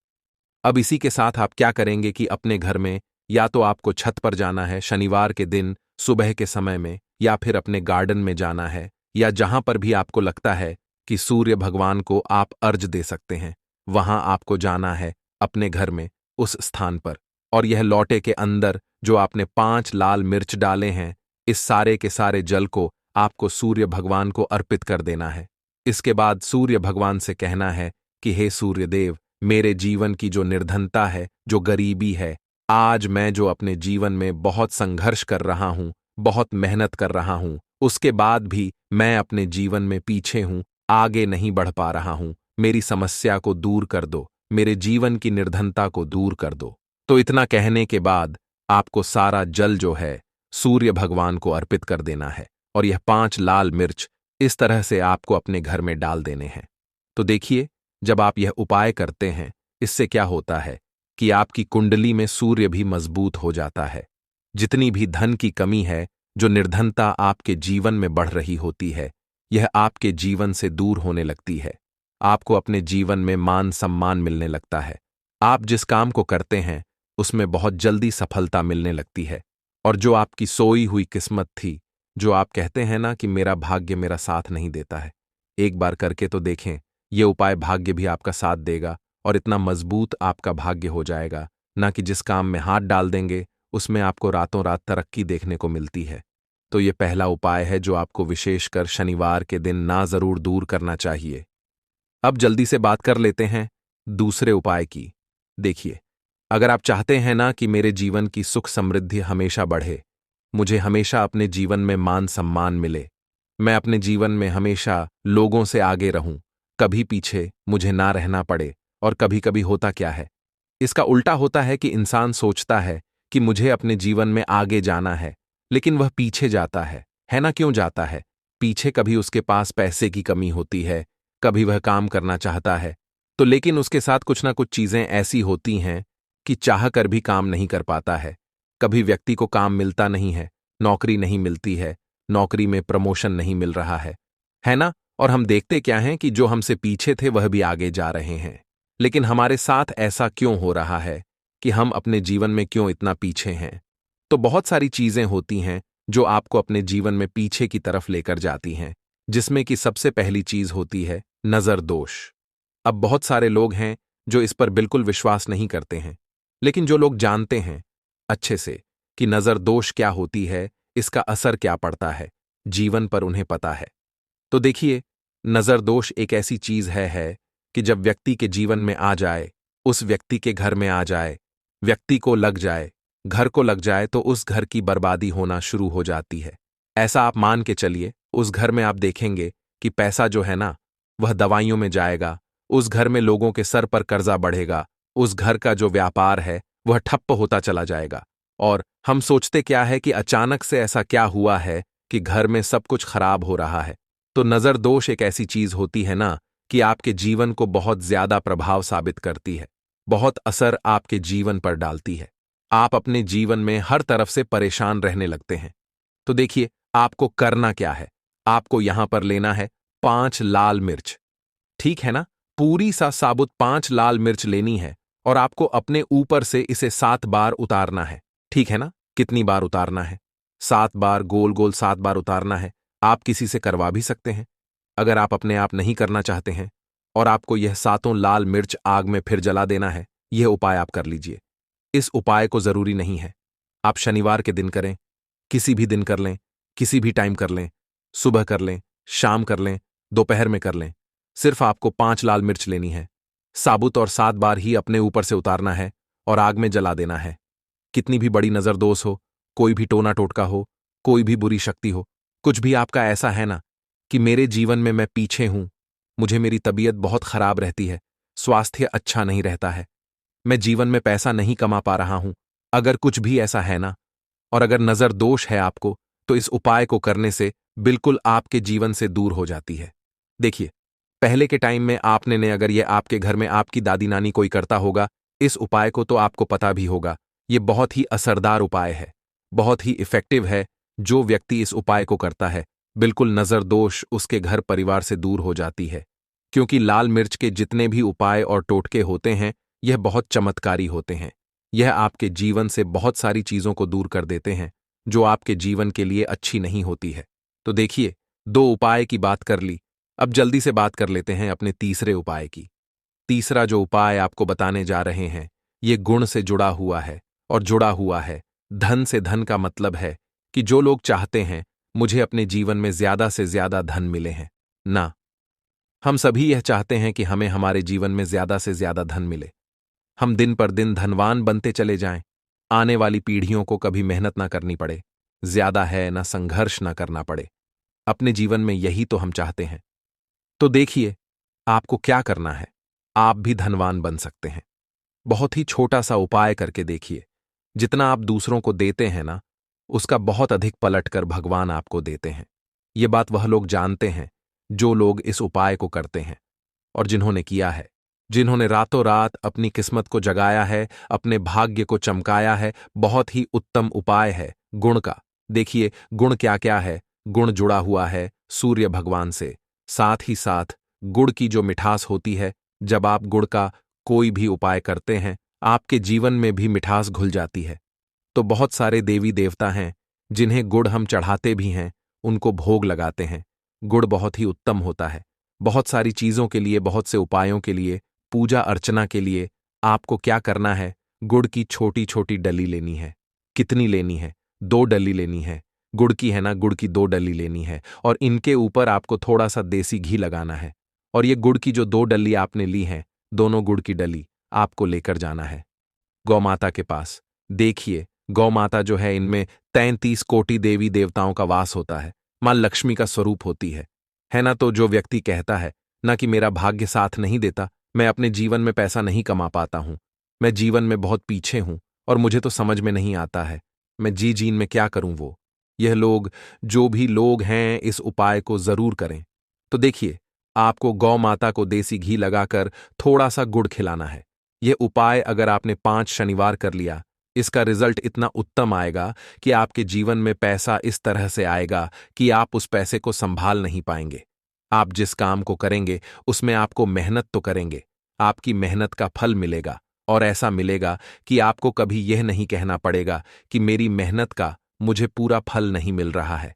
अब इसी के साथ आप क्या करेंगे कि अपने घर में या तो आपको छत पर जाना है शनिवार के दिन सुबह के समय में, या फिर अपने गार्डन में जाना है, या जहां पर भी आपको लगता है कि सूर्य भगवान को आप अर्घ दे सकते हैं, वहां आपको जाना है अपने घर में उस स्थान पर। और यह लोटे के अंदर जो आपने 5 लाल मिर्च डाले हैं, इस सारे के सारे जल को आपको सूर्य भगवान को अर्पित कर देना है। इसके बाद सूर्य भगवान से कहना है कि हे सूर्यदेव, मेरे जीवन की जो निर्धनता है, जो गरीबी है, आज मैं जो अपने जीवन में बहुत संघर्ष कर रहा हूं, बहुत मेहनत कर रहा हूं, उसके बाद भी मैं अपने जीवन में पीछे हूं, आगे नहीं बढ़ पा रहा हूं, मेरी समस्या को दूर कर दो, मेरे जीवन की निर्धनता को दूर कर दो। तो इतना कहने के बाद आपको सारा जल जो है सूर्य भगवान को अर्पित कर देना है और यह 5 लाल मिर्च इस तरह से आपको अपने घर में डाल देने हैं। तो देखिए, जब आप यह उपाय करते हैं, इससे क्या होता है कि आपकी कुंडली में सूर्य भी मजबूत हो जाता है। जितनी भी धन की कमी है, जो निर्धनता आपके जीवन में बढ़ रही होती है, यह आपके जीवन से दूर होने लगती है। आपको अपने जीवन में मान सम्मान मिलने लगता है। आप जिस काम को करते हैं उसमें बहुत जल्दी सफलता मिलने लगती है। और जो आपकी सोई हुई किस्मत थी, जो आप कहते हैं ना कि मेरा भाग्य मेरा साथ नहीं देता है, एक बार करके तो देखें, ये उपाय भाग्य भी आपका साथ देगा और इतना मजबूत आपका भाग्य हो जाएगा ना कि जिस काम में हाथ डाल देंगे उसमें आपको रातों रात तरक्की देखने को मिलती है। तो ये पहला उपाय है जो आपको विशेषकर शनिवार के दिन ना जरूर दूर करना चाहिए। अब जल्दी से बात कर लेते हैं दूसरे उपाय की। देखिए, अगर आप चाहते हैं ना कि मेरे जीवन की सुख समृद्धि हमेशा बढ़े, मुझे हमेशा अपने जीवन में मान सम्मान मिले, मैं अपने जीवन में हमेशा लोगों से आगे रहूं, कभी पीछे मुझे ना रहना पड़े। और कभी कभी होता क्या है, इसका उल्टा होता है कि इंसान सोचता है कि मुझे अपने जीवन में आगे जाना है, लेकिन वह पीछे जाता है ना? क्यों जाता है पीछे? कभी उसके पास पैसे की कमी होती है, कभी वह काम करना चाहता है, तो लेकिन उसके साथ कुछ ना कुछ चीजें ऐसी होती हैं कि चाह कर भी काम नहीं कर पाता है। कभी व्यक्ति को काम मिलता नहीं है, नौकरी नहीं मिलती है, नौकरी में प्रमोशन नहीं मिल रहा है ना? और हम देखते क्या हैं कि जो हमसे पीछे थे वह भी आगे जा रहे हैं। लेकिन हमारे साथ ऐसा क्यों हो रहा है कि हम अपने जीवन में क्यों इतना पीछे हैं? तो बहुत सारी चीजें होती हैं जो आपको अपने जीवन में पीछे की तरफ लेकर जाती हैं, जिसमें कि सबसे पहली चीज होती है नजर दोष। अब बहुत सारे लोग हैं जो इस पर बिल्कुल विश्वास नहीं करते हैं, लेकिन जो लोग जानते हैं अच्छे से कि नजर दोष क्या होती है, इसका असर क्या पड़ता है जीवन पर, उन्हें पता है। तो देखिए, नजर दोष एक ऐसी चीज है कि जब व्यक्ति के जीवन में आ जाए, उस व्यक्ति के घर में आ जाए, व्यक्ति को लग जाए, घर को लग जाए, तो उस घर की बर्बादी होना शुरू हो जाती है। ऐसा आप मान के चलिए, उस घर में आप देखेंगे कि पैसा जो है ना, वह दवाइयों में जाएगा, उस घर में लोगों के सर पर कर्जा बढ़ेगा, उस घर का जो व्यापार है वह ठप्प होता चला जाएगा। और हम सोचते क्या है कि अचानक से ऐसा क्या हुआ है कि घर में सब कुछ खराब हो रहा है। तो नजर दोष एक ऐसी चीज होती है ना कि आपके जीवन को बहुत ज्यादा प्रभाव साबित करती है, बहुत असर आपके जीवन पर डालती है। आप अपने जीवन में हर तरफ से परेशान रहने लगते हैं। तो देखिए, आपको करना क्या है, आपको यहां पर लेना है 5 लाल मिर्च। ठीक है ना? पूरी सा साबुत 5 लाल मिर्च लेनी है और आपको अपने ऊपर से इसे 7 बार उतारना है। ठीक है ना? कितनी बार उतारना है? 7 बार, गोल गोल 7 बार उतारना है। आप किसी से करवा भी सकते हैं अगर आप अपने आप नहीं करना चाहते हैं। और आपको यह 7 लाल मिर्च आग में फिर जला देना है। यह उपाय आप कर लीजिए। इस उपाय को जरूरी नहीं है आप शनिवार के दिन करें, किसी भी दिन कर लें, किसी भी टाइम कर लें, सुबह कर लें, शाम कर लें, दोपहर में कर लें। सिर्फ आपको 5 लाल मिर्च लेनी है, साबुत, और 7 बार ही अपने ऊपर से उतारना है और आग में जला देना है। कितनी भी बड़ी नजरदोष हो, कोई भी टोना टोटका हो, कोई भी बुरी शक्ति हो, कुछ भी आपका ऐसा है ना कि मेरे जीवन में मैं पीछे हूं, मुझे मेरी तबीयत बहुत खराब रहती है, स्वास्थ्य अच्छा नहीं रहता है, मैं जीवन में पैसा नहीं कमा पा रहा हूं, अगर कुछ भी ऐसा है ना, और अगर नजर दोष है आपको, तो इस उपाय को करने से बिल्कुल आपके जीवन से दूर हो जाती है। देखिए, पहले के टाइम में आपने ने अगर ये आपके घर में आपकी दादी नानी कोई करता होगा इस उपाय को, तो आपको पता भी होगा ये बहुत ही असरदार उपाय है, बहुत ही इफेक्टिव है। जो व्यक्ति इस उपाय को करता है बिल्कुल नजर दोष उसके घर परिवार से दूर हो जाती है। क्योंकि लाल मिर्च के जितने भी उपाय और टोटके होते हैं यह बहुत चमत्कारी होते हैं। यह आपके जीवन से बहुत सारी चीजों को दूर कर देते हैं जो आपके जीवन के लिए अच्छी नहीं होती है। तो देखिए, 2 उपाय की बात कर ली, अब जल्दी से बात कर लेते हैं अपने तीसरे उपाय की। तीसरा जो उपाय आपको बताने जा रहे हैं ये गुण से जुड़ा हुआ है, और जुड़ा हुआ है धन से। धन का मतलब है कि जो लोग चाहते हैं मुझे अपने जीवन में ज्यादा से ज्यादा धन मिले हैं ना, हम सभी यह चाहते हैं कि हमें हमारे जीवन में ज्यादा से ज्यादा धन मिले, हम दिन पर दिन धनवान बनते चले जाएं, आने वाली पीढ़ियों को कभी मेहनत ना करनी पड़े, ज्यादा है ना संघर्ष ना करना पड़े। अपने जीवन में यही तो हम चाहते हैं। तो देखिए, आपको क्या करना है, आप भी धनवान बन सकते हैं। बहुत ही छोटा सा उपाय करके देखिए। जितना आप दूसरों को देते हैं ना, उसका बहुत अधिक पलटकर भगवान आपको देते हैं। ये बात वह लोग जानते हैं जो लोग इस उपाय को करते हैं और जिन्होंने किया है, जिन्होंने रातों रात अपनी किस्मत को जगाया है, अपने भाग्य को चमकाया है। बहुत ही उत्तम उपाय है गुण का। देखिए, गुण क्या क्या है। गुण जुड़ा हुआ है सूर्य भगवान से, साथ ही साथ गुड़ की जो मिठास होती है, जब आप गुड़ का कोई भी उपाय करते हैं आपके जीवन में भी मिठास घुल जाती है। तो बहुत सारे देवी देवता हैं जिन्हें गुड़ हम चढ़ाते भी हैं, उनको भोग लगाते हैं। गुड़ बहुत ही उत्तम होता है बहुत सारी चीजों के लिए, बहुत से उपायों के लिए, पूजा अर्चना के लिए। आपको क्या करना है, गुड़ की छोटी छोटी डली लेनी है। कितनी लेनी है? 2 डली लेनी है। गुड़ की है ना, गुड़ की 2 डली लेनी है और इनके ऊपर आपको थोड़ा सा देसी घी लगाना है। और ये गुड़ की जो 2 डली आपने ली हैं, दोनों गुड़ की डली आपको लेकर जाना है गौ माता के पास। देखिए, गौ माता जो है इनमें 33 कोटि देवी देवताओं का वास होता है, मां लक्ष्मी का स्वरूप होती है ना। तो जो व्यक्ति कहता है ना कि मेरा भाग्य साथ नहीं देता, मैं अपने जीवन में पैसा नहीं कमा पाता हूं, मैं जीवन में बहुत पीछे हूं और मुझे तो समझ में नहीं आता है, मैं जी जीन में क्या करूं, वो यह लोग, जो भी लोग हैं, इस उपाय को जरूर करें। तो देखिए, आपको गौ माता को देसी घी लगाकर थोड़ा सा गुड़ खिलाना है। यह उपाय अगर आपने 5 शनिवार कर लिया, इसका रिजल्ट इतना उत्तम आएगा कि आपके जीवन में पैसा इस तरह से आएगा कि आप उस पैसे को संभाल नहीं पाएंगे। आप जिस काम को करेंगे उसमें आपको मेहनत तो करेंगे, आपकी मेहनत का फल मिलेगा, और ऐसा मिलेगा कि आपको कभी यह नहीं कहना पड़ेगा कि मेरी मेहनत का मुझे पूरा फल नहीं मिल रहा है।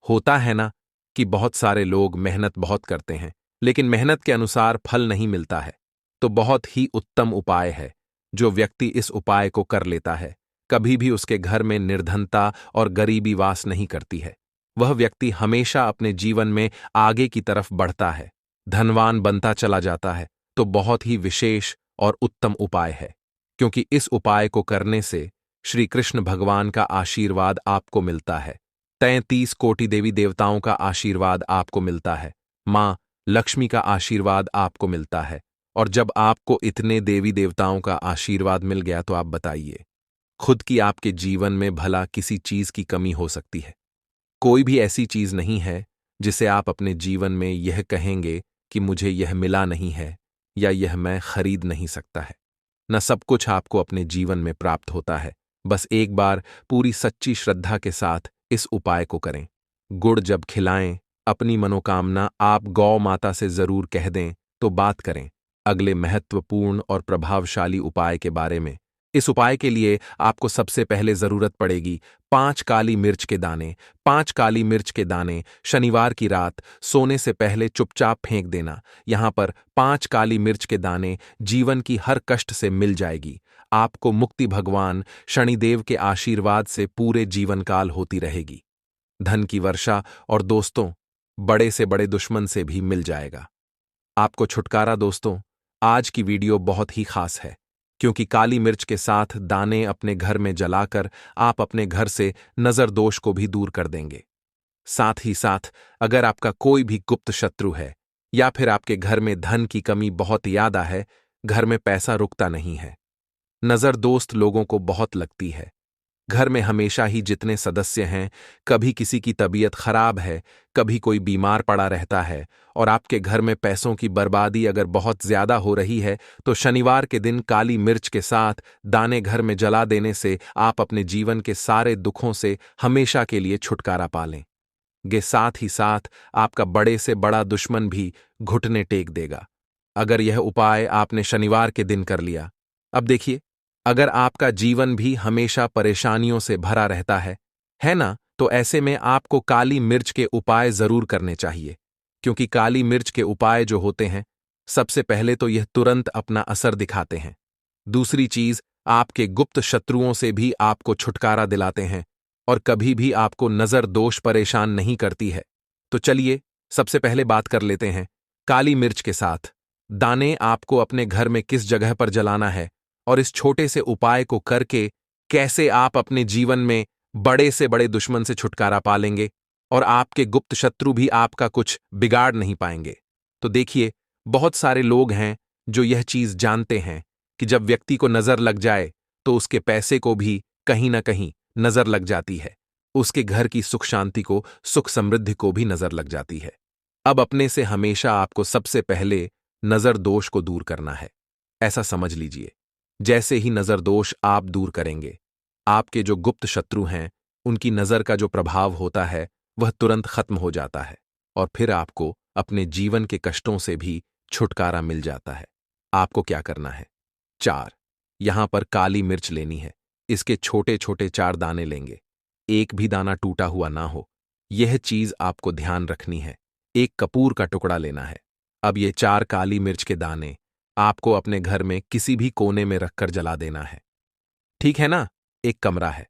होता है ना कि बहुत सारे लोग मेहनत बहुत करते हैं लेकिन मेहनत के अनुसार फल नहीं मिलता है। तो बहुत ही उत्तम उपाय है। जो व्यक्ति इस उपाय को कर लेता है, कभी भी उसके घर में निर्धनता और गरीबी वास नहीं करती है। वह व्यक्ति हमेशा अपने जीवन में आगे की तरफ बढ़ता है, धनवान बनता चला जाता है। तो बहुत ही विशेष और उत्तम उपाय है, क्योंकि इस उपाय को करने से श्री कृष्ण भगवान का आशीर्वाद आपको मिलता है, 33 कोटि देवी देवताओं का आशीर्वाद आपको मिलता है, मां लक्ष्मी का आशीर्वाद आपको मिलता है। और जब आपको इतने देवी देवताओं का आशीर्वाद मिल गया तो आप बताइए, खुद की आपके जीवन में भला किसी चीज की कमी हो सकती है? कोई भी ऐसी चीज नहीं है जिसे आप अपने जीवन में यह कहेंगे कि मुझे यह मिला नहीं है या यह मैं खरीद नहीं सकता है। न सब कुछ आपको अपने जीवन में प्राप्त होता है। बस एक बार पूरी सच्ची श्रद्धा के साथ इस उपाय को करें। गुड़ जब खिलाएं, अपनी मनोकामना आप गौ माता से जरूर कह दें तो बात करें अगले महत्वपूर्ण और प्रभावशाली उपाय के बारे में। इस उपाय के लिए आपको सबसे पहले जरूरत पड़ेगी 5 काली मिर्च के दाने। 5 काली मिर्च के दाने शनिवार की रात सोने से पहले चुपचाप फेंक देना। यहां पर 5 काली मिर्च के दाने जीवन की हर कष्ट से मिल जाएगी। आपको मुक्ति भगवान शनिदेव के आशीर्वाद से पूरे जीवन काल होती रहेगी। धन की वर्षा और दोस्तों, बड़े से बड़े दुश्मन से भी मिल जाएगा आपको छुटकारा। दोस्तों, आज की वीडियो बहुत ही खास है क्योंकि काली मिर्च के साथ दाने अपने घर में जलाकर आप अपने घर से नजर दोष को भी दूर कर देंगे। साथ ही साथ अगर आपका कोई भी गुप्त शत्रु है या फिर आपके घर में धन की कमी बहुत ज्यादा है, घर में पैसा रुकता नहीं है, नजर दोस्त लोगों को बहुत लगती है, घर में हमेशा ही जितने सदस्य हैं, कभी किसी की तबीयत खराब है, कभी कोई बीमार पड़ा रहता है, और आपके घर में पैसों की बर्बादी अगर बहुत ज्यादा हो रही है, तो शनिवार के दिन काली मिर्च के साथ दाने घर में जला देने से आप अपने जीवन के सारे दुखों से हमेशा के लिए छुटकारा पा लें। गे साथ ही साथ आपका बड़े से बड़ा दुश्मन भी घुटने टेक देगा। अगर यह उपाय आपने शनिवार के दिन कर लिया, अब देखिए, अगर आपका जीवन भी हमेशा परेशानियों से भरा रहता है ना, तो ऐसे में आपको काली मिर्च के उपाय जरूर करने चाहिए। क्योंकि काली मिर्च के उपाय जो होते हैं, सबसे पहले तो यह तुरंत अपना असर दिखाते हैं। दूसरी चीज, आपके गुप्त शत्रुओं से भी आपको छुटकारा दिलाते हैं, और कभी भी आपको नजर दोष परेशान नहीं करती है। तो चलिए, सबसे पहले बात कर लेते हैं काली मिर्च के साथ दाने आपको अपने घर में किस जगह पर जलाना है, और इस छोटे से उपाय को करके कैसे आप अपने जीवन में बड़े से बड़े दुश्मन से छुटकारा पा लेंगे, और आपके गुप्त शत्रु भी आपका कुछ बिगाड़ नहीं पाएंगे। तो देखिए, बहुत सारे लोग हैं जो यह चीज जानते हैं कि जब व्यक्ति को नजर लग जाए तो उसके पैसे को भी कहीं ना कहीं नजर लग जाती है, उसके घर की सुख शांति को, सुख समृद्धि को भी नजर लग जाती है। अब अपने से हमेशा आपको सबसे पहले नजर दोष को दूर करना है। ऐसा समझ लीजिए, जैसे ही नजर दोष आप दूर करेंगे, आपके जो गुप्त शत्रु हैं, उनकी नजर का जो प्रभाव होता है वह तुरंत खत्म हो जाता है, और फिर आपको अपने जीवन के कष्टों से भी छुटकारा मिल जाता है। आपको क्या करना है? 4 यहां पर काली मिर्च लेनी है। इसके छोटे छोटे 4 दाने लेंगे, एक भी दाना टूटा हुआ ना हो, यह चीज आपको ध्यान रखनी है। एक कपूर का टुकड़ा लेना है। अब ये 4 काली मिर्च के दाने आपको अपने घर में किसी भी कोने में रखकर जला देना है। ठीक है ना? एक कमरा है,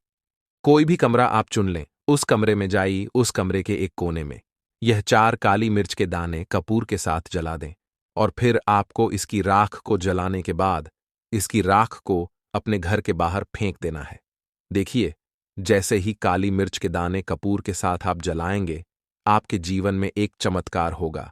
कोई भी कमरा आप चुन लें, उस कमरे में जाइए, उस कमरे के एक कोने में यह 4 काली मिर्च के दाने कपूर के साथ जला दें, और फिर आपको इसकी राख को जलाने के बाद इसकी राख को अपने घर के बाहर फेंक देना है। देखिए, जैसे ही काली मिर्च के दाने कपूर के साथ आप जलाएंगे, आपके जीवन में एक चमत्कार होगा।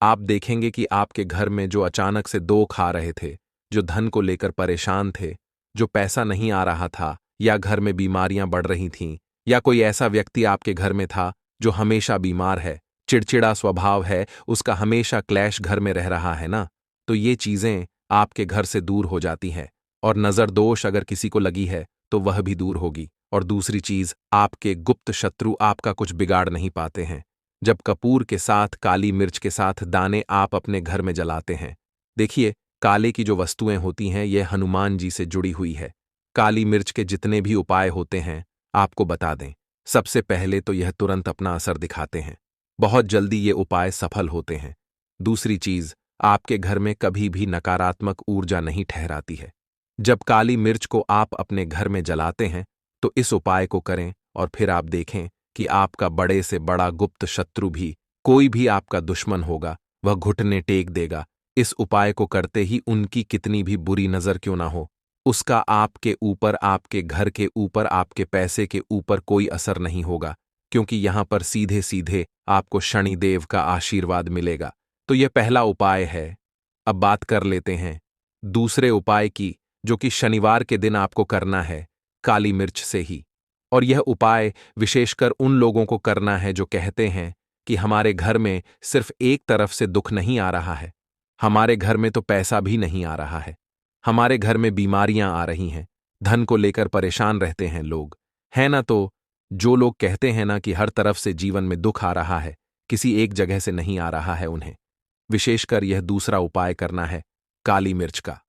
आप देखेंगे कि आपके घर में जो अचानक से दुख आ रहे थे, जो धन को लेकर परेशान थे, जो पैसा नहीं आ रहा था, या घर में बीमारियां बढ़ रही थीं, या कोई ऐसा व्यक्ति आपके घर में था जो हमेशा बीमार है, चिड़चिड़ा स्वभाव है, उसका हमेशा क्लैश घर में रह रहा है ना, तो ये चीजें आपके घर से दूर हो जाती हैं। और नजर दोष अगर किसी को लगी है तो वह भी दूर होगी। और दूसरी चीज, आपके गुप्त शत्रु आपका कुछ बिगाड़ नहीं पाते हैं जब कपूर के साथ काली मिर्च के साथ दाने आप अपने घर में जलाते हैं। देखिए, काले की जो वस्तुएं होती हैं, यह हनुमान जी से जुड़ी हुई है। काली मिर्च के जितने भी उपाय होते हैं, आपको बता दें, सबसे पहले तो यह तुरंत अपना असर दिखाते हैं, बहुत जल्दी ये उपाय सफल होते हैं। दूसरी चीज, आपके घर में कभी भी नकारात्मक ऊर्जा नहीं ठहराती है। जब काली मिर्च को आप अपने घर में जलाते हैं, तो इस उपाय को करें, और फिर आप देखें कि आपका बड़े से बड़ा गुप्त शत्रु भी, कोई भी आपका दुश्मन होगा, वह घुटने टेक देगा। इस उपाय को करते ही उनकी कितनी भी बुरी नजर क्यों ना हो, उसका आपके ऊपर, आपके घर के ऊपर, आपके पैसे के ऊपर कोई असर नहीं होगा, क्योंकि यहां पर सीधे सीधे आपको शनिदेव का आशीर्वाद मिलेगा। तो यह पहला उपाय है। अब बात कर लेते हैं दूसरे उपाय की, जो कि शनिवार के दिन आपको करना है काली मिर्च से ही। और यह उपाय विशेषकर उन लोगों को करना है जो कहते हैं कि हमारे घर में सिर्फ एक तरफ से दुख नहीं आ रहा है, हमारे घर में तो पैसा भी नहीं आ रहा है, हमारे घर में बीमारियां आ रही हैं, धन को लेकर परेशान रहते हैं लोग, है ना। तो जो लोग कहते हैं ना कि हर तरफ से जीवन में दुख आ रहा है, किसी एक जगह से नहीं आ रहा है, उन्हें विशेषकर यह दूसरा उपाय करना है काली मिर्च का।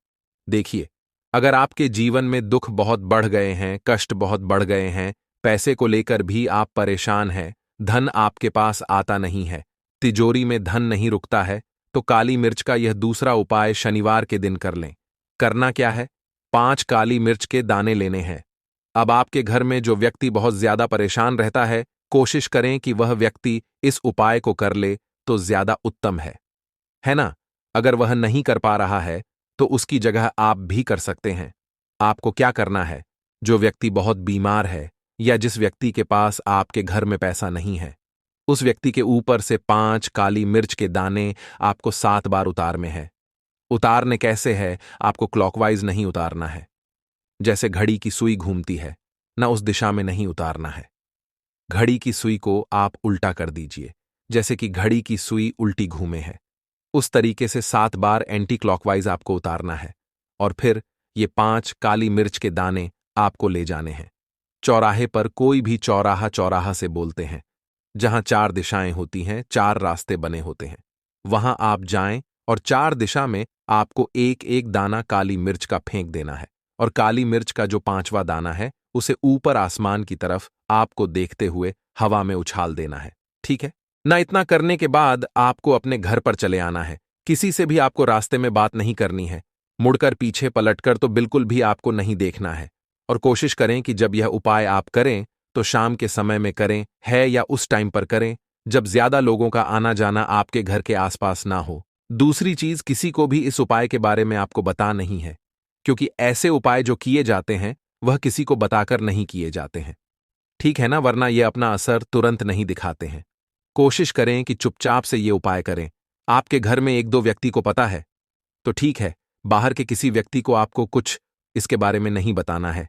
देखिए, अगर आपके जीवन में दुख बहुत बढ़ गए हैं, कष्ट बहुत बढ़ गए हैं, पैसे को लेकर भी आप परेशान हैं, धन आपके पास आता नहीं है, तिजोरी में धन नहीं रुकता है, तो काली मिर्च का यह दूसरा उपाय शनिवार के दिन कर लें। करना क्या है? 5 काली मिर्च के दाने लेने हैं। अब आपके घर में जो व्यक्ति बहुत ज्यादा परेशान रहता है, कोशिश करें कि वह व्यक्ति इस उपाय को कर ले तो ज्यादा उत्तम है ना। अगर वह नहीं कर पा रहा है तो उसकी जगह आप भी कर सकते हैं। आपको क्या करना है? जो व्यक्ति बहुत बीमार है, या जिस व्यक्ति के पास आपके घर में पैसा नहीं है, उस व्यक्ति के ऊपर से 5 काली मिर्च के दाने आपको 7 बार उतारने हैं। उतारने कैसे है? आपको क्लॉकवाइज नहीं उतारना है, जैसे घड़ी की सुई घूमती है, न उस दिशा में नहीं उतारना है। घड़ी की सुई को आप उल्टा कर दीजिए, जैसे कि घड़ी की सुई उल्टी घूमे है। उस तरीके से 7 बार एंटी क्लॉकवाइज आपको उतारना है। और फिर ये 5 काली मिर्च के दाने आपको ले जाने हैं। चौराहे पर, कोई भी चौराहा चौराहा से बोलते हैं, जहां 4 दिशाएं होती हैं, 4 रास्ते बने होते हैं, वहां आप जाएं और 4 दिशा में आपको एक एक दाना काली मिर्च का फेंक देना है। और काली मिर्च का जो 5वां दाना है उसे ऊपर आसमान की तरफ आपको देखते हुए हवा में उछाल देना है। ठीक है ना? इतना करने के बाद आपको अपने घर पर चले आना है। किसी से भी आपको रास्ते में बात नहीं करनी है। मुड़कर पीछे पलटकर तो बिल्कुल भी आपको नहीं देखना है। और कोशिश करें कि जब यह उपाय आप करें तो शाम के समय में करें, है या उस टाइम पर करें जब ज्यादा लोगों का आना जाना आपके घर के आसपास ना हो। दूसरी चीज, किसी को भी इस उपाय के बारे में आपको बता नहीं है, क्योंकि ऐसे उपाय जो किए जाते हैं वह किसी को बताकर नहीं किए जाते हैं। ठीक है ना? वरना यह अपना असर तुरंत नहीं दिखाते हैं। कोशिश करें कि चुपचाप से ये उपाय करें। आपके घर में 1-2 व्यक्ति को पता है तो ठीक है, बाहर के किसी व्यक्ति को आपको कुछ इसके बारे में नहीं बताना है।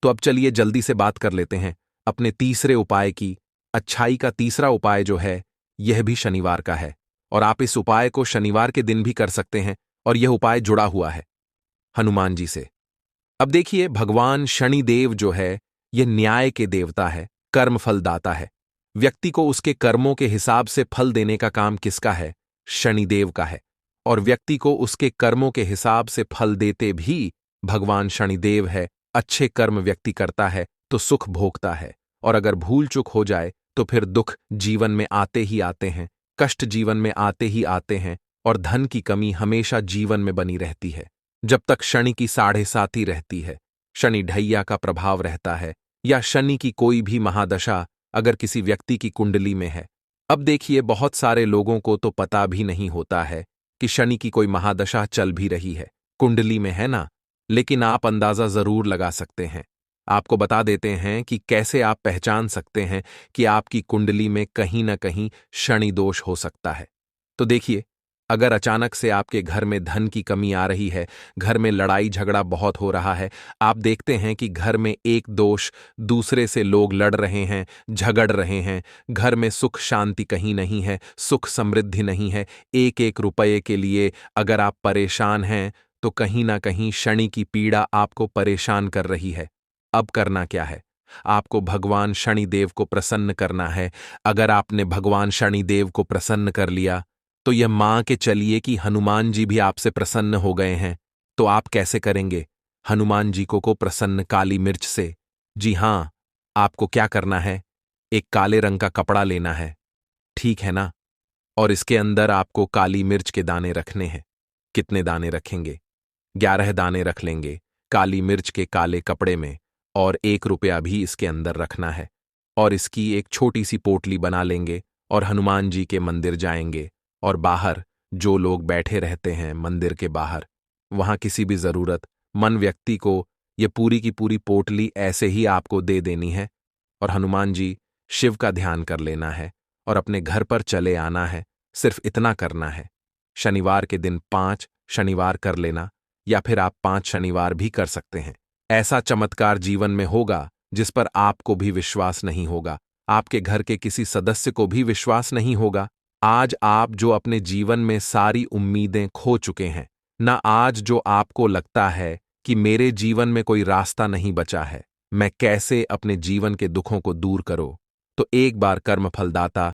तो अब चलिए जल्दी से बात कर लेते हैं अपने तीसरे उपाय की। अच्छाई का तीसरा उपाय जो है, यह भी शनिवार का है और आप इस उपाय को शनिवार के दिन भी कर सकते हैं। और यह उपाय जुड़ा हुआ है हनुमान जी से। अब देखिए, भगवान शनिदेव जो है, यह न्याय के देवता है, कर्म फलदाता है। व्यक्ति को उसके कर्मों के हिसाब से फल देने का काम किसका है? शनिदेव का है। और व्यक्ति को उसके कर्मों के हिसाब से फल देते भी भगवान शनिदेव है। अच्छे कर्म व्यक्ति करता है तो सुख भोगता है, और अगर भूल चूक हो जाए तो फिर दुख जीवन में आते ही आते हैं, कष्ट जीवन में आते ही आते हैं, और धन की कमी हमेशा जीवन में बनी रहती है जब तक शनि की 7.5 रहती है, शनि ढैया का प्रभाव रहता है, या शनि की कोई भी महादशा अगर किसी व्यक्ति की कुंडली में है। अब देखिए, बहुत सारे लोगों को तो पता भी नहीं होता है कि शनि की कोई महादशा चल भी रही है, कुंडली में है ना, लेकिन आप अंदाजा जरूर लगा सकते हैं। आपको बता देते हैं कि कैसे आप पहचान सकते हैं कि आपकी कुंडली में कहीं ना कहीं शनि दोष हो सकता है। तो देखिए, अगर अचानक से आपके घर में धन की कमी आ रही है, घर में लड़ाई झगड़ा बहुत हो रहा है, आप देखते हैं कि घर में एक दोष दूसरे से लोग लड़ रहे हैं, झगड़ रहे हैं, घर में सुख शांति कहीं नहीं है, सुख समृद्धि नहीं है, एक एक रुपये के लिए अगर आप परेशान हैं तो कहीं ना कहीं शनि की पीड़ा आपको परेशान कर रही है। अब करना क्या है? आपको भगवान शनिदेव को प्रसन्न करना है। अगर आपने भगवान शनिदेव को प्रसन्न कर लिया तो यह मान के चलिए कि हनुमान जी भी आपसे प्रसन्न हो गए हैं। तो आप कैसे करेंगे हनुमान जी को प्रसन्न? काली मिर्च से। जी हां, आपको क्या करना है, एक काले रंग का कपड़ा लेना है, ठीक है ना, और इसके अंदर आपको काली मिर्च के दाने रखने हैं। कितने दाने रखेंगे? 11 दाने रख लेंगे काली मिर्च के काले कपड़े में, और 1 रुपया भी इसके अंदर रखना है। और इसकी एक छोटी सी पोटली बना लेंगे और हनुमान जी के मंदिर जाएंगे, और बाहर जो लोग बैठे रहते हैं मंदिर के बाहर, वहां किसी भी जरूरतमंद व्यक्ति को ये पूरी की पूरी पोटली ऐसे ही आपको दे देनी है। और हनुमान जी शिव का ध्यान कर लेना है और अपने घर पर चले आना है। सिर्फ इतना करना है। शनिवार के दिन 5 शनिवार कर लेना, या फिर आप 5 शनिवार भी कर सकते हैं। ऐसा चमत्कार जीवन में होगा जिस पर आपको भी विश्वास नहीं होगा, आपके घर के किसी सदस्य को भी विश्वास नहीं होगा। आज आप जो अपने जीवन में सारी उम्मीदें खो चुके हैं ना, आज जो आपको लगता है कि मेरे जीवन में कोई रास्ता नहीं बचा है, मैं कैसे अपने जीवन के दुखों को दूर करूं, तो एक बार कर्म फलदाता